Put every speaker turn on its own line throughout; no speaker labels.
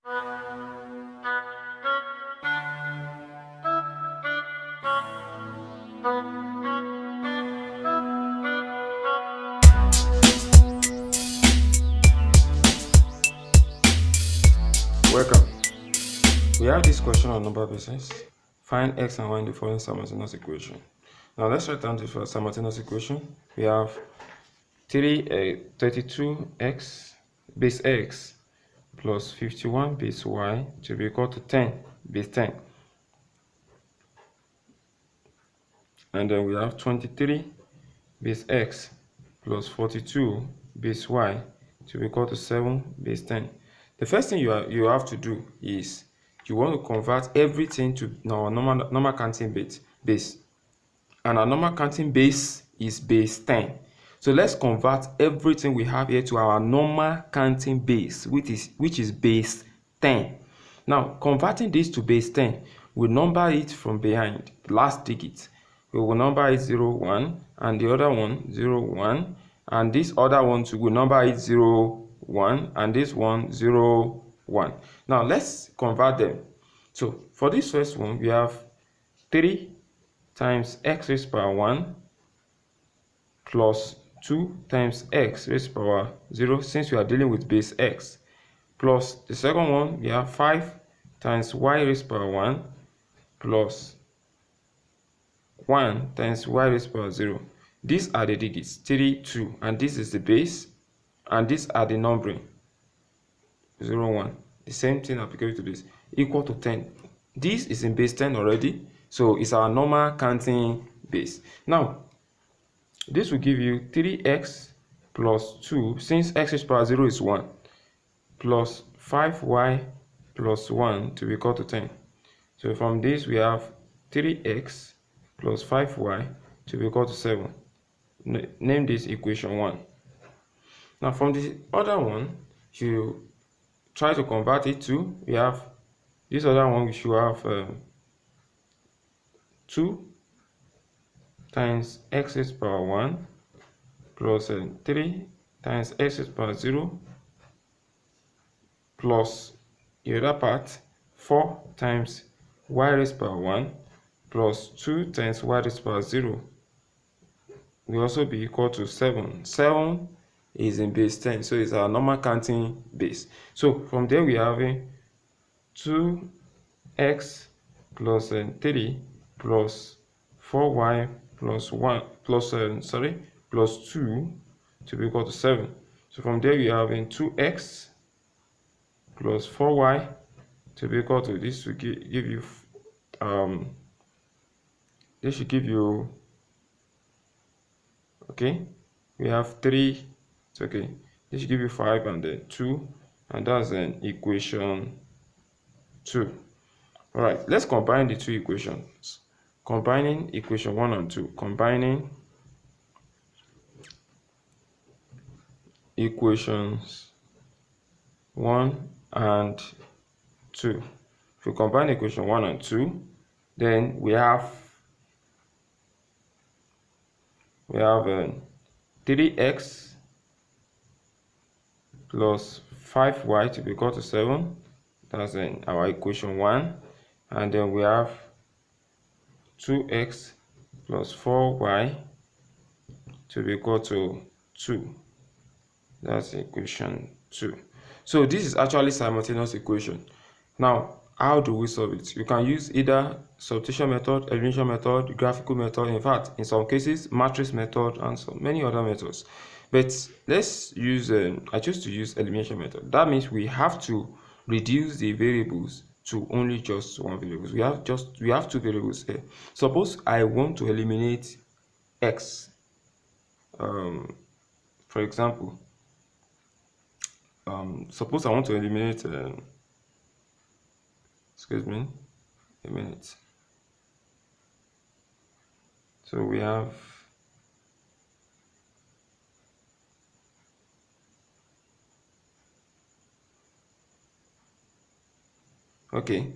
Welcome. We have this question on number basis. Find x and y in the following simultaneous equation. Now let's write down the first simultaneous equation. We have 32x base x plus 51 base y to be equal to 10 base 10. And then we have 23 base x plus 42 base y to be equal to 7 base 10. The first thing you have to do is you want to convert everything to our normal counting base. And our normal counting base is base 10. So let's convert everything we have here to our normal counting base, which is base 10. Now, converting this to base 10, we'll number it from behind, last digit. We will number it 0, 1, and the other one 0, 1, and this other one too, we'll number it 0, 1, and this one 0, 1. Now, let's convert them. So, for this first one, we have 3 times x raised to power 1 plus 2 times x raised to power 0, since we are dealing with base x, plus the second one, we have 5 times y raised to power 1 plus 1 times y raised to power 0. These are the digits, 3, 2, and this is the base, and these are the numbering, 0, 1. The same thing applicable to this, equal to 10. This is in base 10 already, so it's our normal counting base. Now, this will give you 3x plus 2, since x raised to power 0 is 1, plus 5y plus 1 to be equal to 10. So from this, we have 3x plus 5y to be equal to 7. Name this equation 1. Now, from the other one, you try to convert it to, we have this other one, we should have 2 times x raised to power 1 plus 3 times x raised to power 0 plus the other part 4 times y raised to power 1 plus 2 times y raised to power 0 will also be equal to 7. 7 is in base 10, so it's our normal counting base. So from there we have 2x plus 3 plus 4y plus 1 plus plus 2 to be equal to 7. So from there we have 2x plus 4y to be equal to, this will give you this should give you, okay, we have 3, it's okay, this should give you 5 and then 2, and that's an equation 2. All right, let's combine the two equations. Combining equation 1 and 2, combining equations 1 and 2. If we combine equation 1 and 2, then we have 3x plus 5y to be equal to 7. That's our equation 1. And then we have 2x plus 4y to be equal to 2. That's equation 2. So this is actually simultaneous equation. Now, how do we solve it? You can use either substitution method, elimination method, graphical method, in fact, in some cases, matrix method, and so many other methods. But let's use, I choose to use elimination method. That means we have to reduce the variables to only just one variable. We have two variables here. Suppose I want to eliminate x. For example, suppose I want to eliminate excuse me a minute. So we have okay,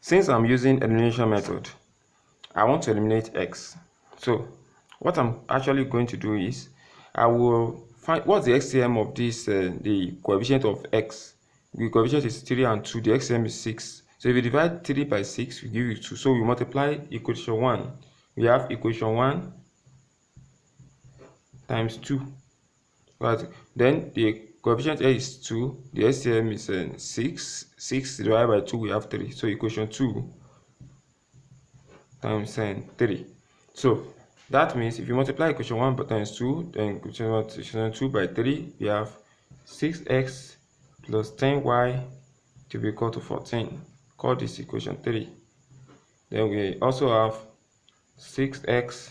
since I'm using elimination method, I want to eliminate x. So what I'm actually going to do is I will find what's the XCM of this, the coefficient of x. The coefficient is 3 and 2, the XCM is 6. So if you divide 3 by 6, we give you 2. So we multiply equation 1. We have equation 1 times 2. Right. Then the coefficient a is 2, the SCM is 6. 6 divided by 2, we have 3. So equation 2 times 3. So that means if you multiply equation 1 times 2, then equation 2 by 3, we have 6x plus 10y to be equal to 14. Call this equation 3. Then we also have 6x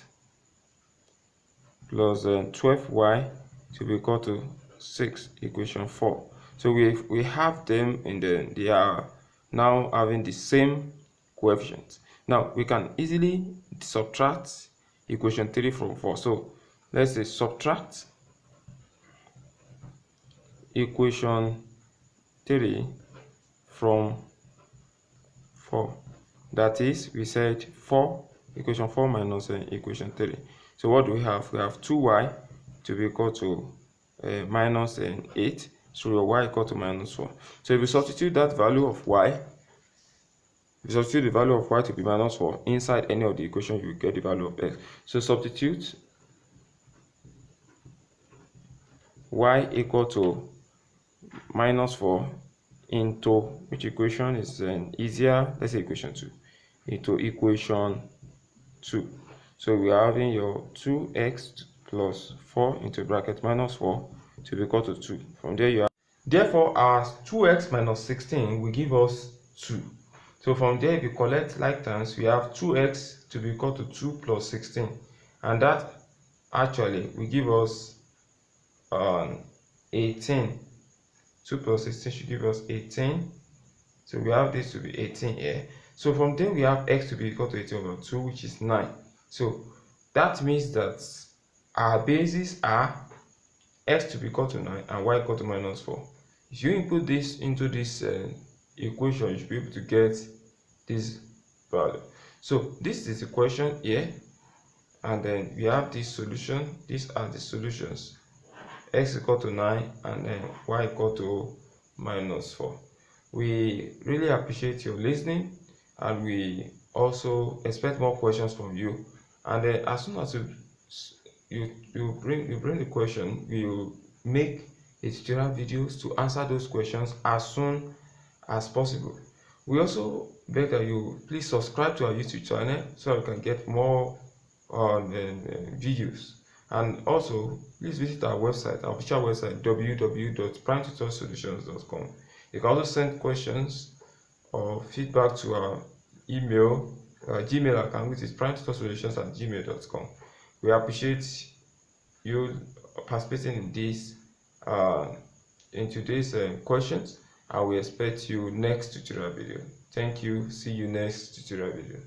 plus 12y to be equal to 6, equation 4. So we have them in they are now having the same coefficient. Now we can easily subtract equation 3 from 4. So let's say subtract equation 3 from 4. That is, we said 4, equation 4 minus equation 3. So what do we have? We have 2y to be equal to minus 8. So your y equal to minus 4. So if we substitute that value of y, if you substitute the value of y to be minus 4 inside any of the equations, you will get the value of x. So substitute y equal to minus 4 into which equation is easier? Let's say equation 2. Into equation 2. So we are having your 2x plus 4 into bracket minus 4 to be equal to 2. From there you have, therefore our 2x minus 16 will give us 2. So from there, if you collect like terms, we have 2x to be equal to 2 plus 16, and that actually will give us 18. 2 plus 16 should give us 18. So we have this to be 18 here. So from there we have x to be equal to 18 over 2, which is 9. So that means that our bases are x to be equal to 9 and y equal to minus 4. If you input this into this equation, you should be able to get this value. So this is the equation here, and then we have this solution. These are the solutions: x equal to 9 and then y equal to minus 4. We really appreciate your listening, and we also expect more questions from you. And then as soon as you bring the question, we will make a tutorial videos to answer those questions as soon as possible. We also beg that you please subscribe to our YouTube channel so we can get more videos. And also please visit our website, our official website, www.primetutorsolutions.com. You can also send questions or feedback to our email, Gmail account, which is primetutorsolutions@gmail.com. We appreciate you participating in this in today's questions, and we expect you next tutorial video. Thank you. See you next tutorial video.